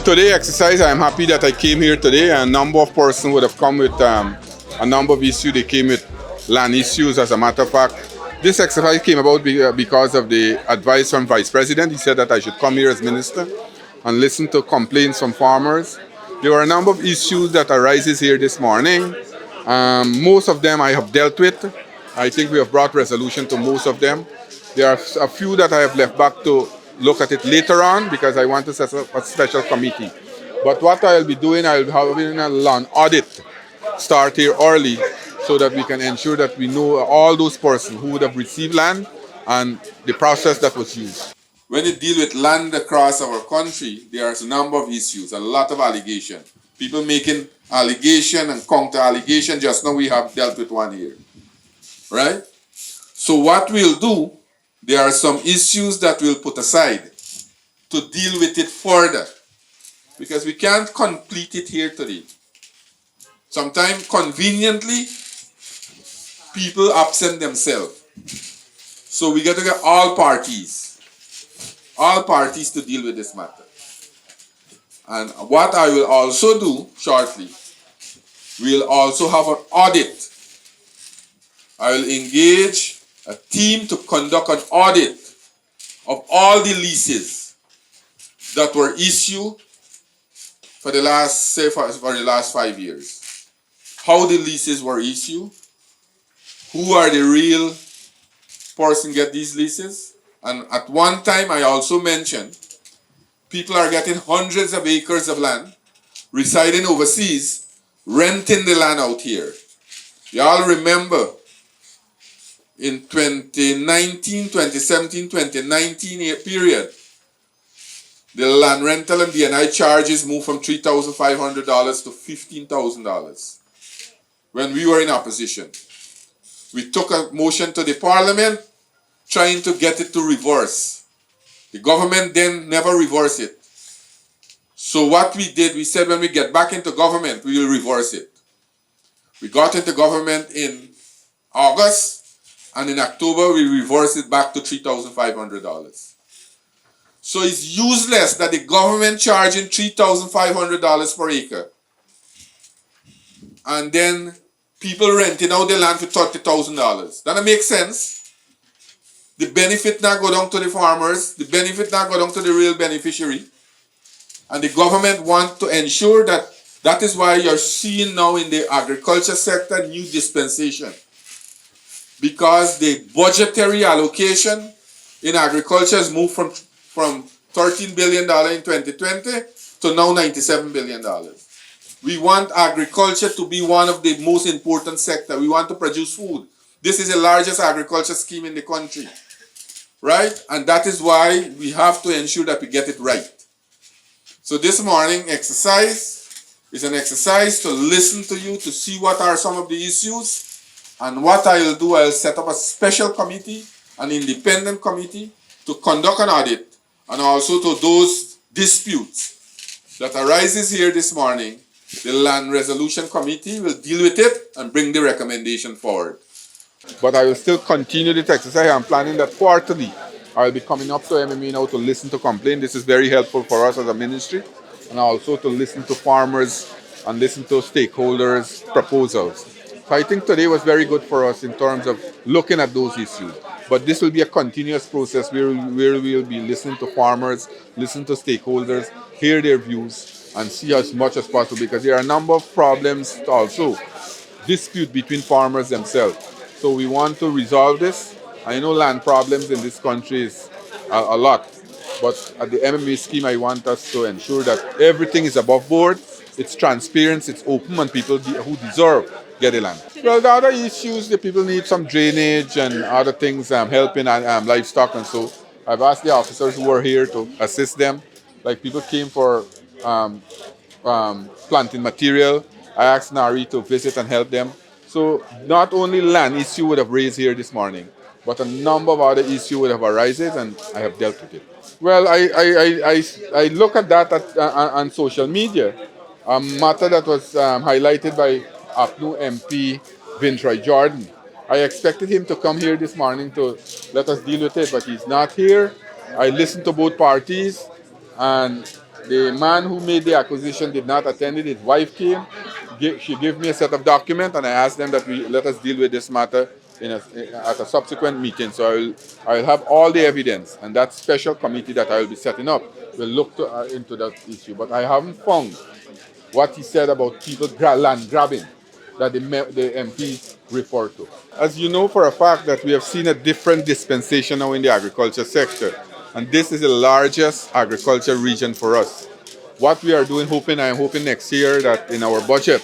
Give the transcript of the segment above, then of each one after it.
Today exercise, I'm happy that I came here today. A number of persons would have come with a number of issues. They came with land issues, as a matter of fact. This exercise came about because of the advice from Vice President. He said that I should come here as minister and listen to complaints from farmers. There were a number of issues that arises here this morning. Most of them I have dealt with. I think we have brought resolution to most of them. There are a few that I have left back to look at it later on because I want to set up a special committee. But what I'll be doing, I'll be having a land audit start here early so that we can ensure that we know all those persons who would have received land and the process that was used. When you deal with land across our country, there are a number of issues, a lot of allegations. People making allegation and counter allegation. Just now we have dealt with one here, right? So what we'll do, there are some issues that we'll put aside to deal with it further because we can't complete it here today. Sometimes conveniently, people absent themselves. So we got to get all parties to deal with this matter. And what I will also do shortly, we'll also have an audit. I will engage a team to conduct an audit of all the leases that were issued for the last, for the last 5 years. How the leases were issued, who are the real person get these leases. And at one time I also mentioned people are getting hundreds of acres of land, residing overseas, renting the land out here. Y'all remember in 2019, 2017, 2019 period, the land rental and D&I charges moved from $3,500 to $15,000 when we were in opposition. We took a motion to the parliament trying to get it to reverse. The government then never reversed it. So what we did, we said when we get back into government, we will reverse it. We got into government in August, and in October we reversed it back to $3,500. So it's useless that the government charging $3,500 per acre and then people renting out the land for $30,000. Doesn't make sense. The benefit not go down to the farmers, the benefit not go down to the real beneficiary. And the government want to ensure that that is why you're seeing now in the agriculture sector new dispensation. Because the budgetary allocation in agriculture has moved from $13 billion in 2020 to now $97 billion. We want agriculture to be one of the most important sectors. We want to produce food. This is the largest agriculture scheme in the country, right? And that is why we have to ensure that we get it right. So this morning exercise is an exercise to listen to you, to see what are some of the issues. And what I'll do, I'll set up a special committee, an independent committee, to conduct an audit, and also to those disputes that arises here this morning. The Land Resolution Committee will deal with it and bring the recommendation forward. But I will still continue this exercise. I'm planning that quarterly I will be coming up to MMA now to listen to complaints. This is very helpful for us as a ministry, and also to listen to farmers and listen to stakeholders' proposals. So I think today was very good for us in terms of looking at those issues. But this will be a continuous process where we will be listening to farmers, listen to stakeholders, hear their views, and see as much as possible, because there are a number of problems also, dispute between farmers themselves. So we want to resolve this. I know land problems in this country is a lot, but at the MMA scheme, I want us to ensure that everything is above board, it's transparent, it's open, and people who deserve get the land. Well, the other issues, the people need some drainage and other things, helping livestock, and so I've asked the officers who are here to assist them. Like people came for planting material. I asked Nari to visit and help them. So not only land issue would have raised here this morning, but a number of other issues would have arisen, and I have dealt with it. Well, I look at that on social media, a matter that was highlighted by APNU MP Vintroy Jordan. I expected him to come here this morning to let us deal with it, but he's not here. I listened to both parties, and The man who made the acquisition did not attend it. His wife came. She gave me a set of documents, and I asked them that we let us deal with this matter at a subsequent meeting. So I will have all the evidence, and that special committee that I will be setting up will look into that issue. But I haven't found what he said about people land grabbing that the MPs refer to. As you know for a fact that we have seen a different dispensation now in the agriculture sector, and this is the largest agriculture region for us. What we are doing, I'm hoping next year that in our budget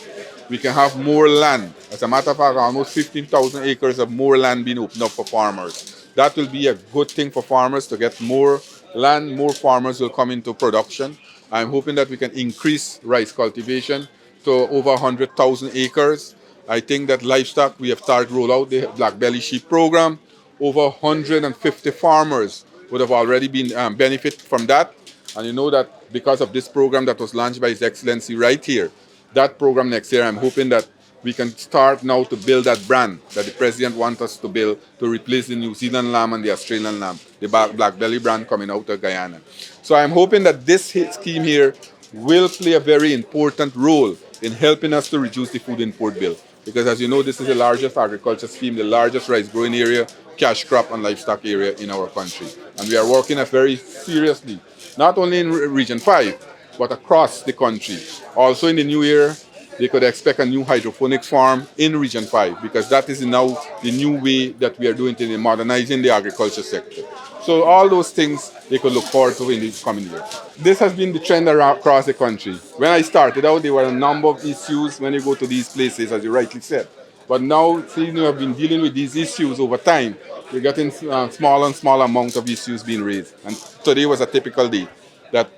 we can have more land. As a matter of fact, almost 15,000 acres of more land being opened up for farmers. That will be a good thing for farmers to get more land, more farmers will come into production. I'm hoping that we can increase rice cultivation to over 100,000 acres. I think that livestock, we have started to roll out the black belly sheep program. Over 150 farmers would have already been benefit from that. And you know that because of this program that was launched by His Excellency right here, that program next year, I'm hoping that we can start now to build that brand that the President wants us to build to replace the New Zealand lamb and the Australian lamb, the black belly brand coming out of Guyana. So I'm hoping that this scheme here will play a very important role in helping us to reduce the food import bill. Because as you know, this is the largest agriculture scheme, the largest rice growing area, cash crop and livestock area in our country. And we are working very seriously, not only in Region 5, but across the country. Also in the new year, they could expect a new hydroponics farm in Region 5 because that is now the new way that we are doing it in modernizing the agriculture sector. So all those things they could look forward to in the coming years. This has been the trend across the country. When I started out, there were a number of issues when you go to these places, as you rightly said. But now, seeing you have been dealing with these issues over time, you're getting smaller and smaller amounts of issues being raised. And today was a typical day that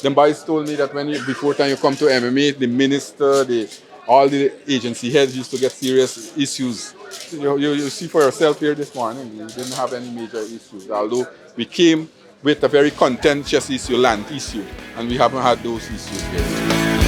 the boys told me that before time you come to MMA, the minister, all the agency heads used to get serious issues. You see for yourself here this morning, we didn't have any major issues. Although we came with a very contentious issue, land issue, and we haven't had those issues yet.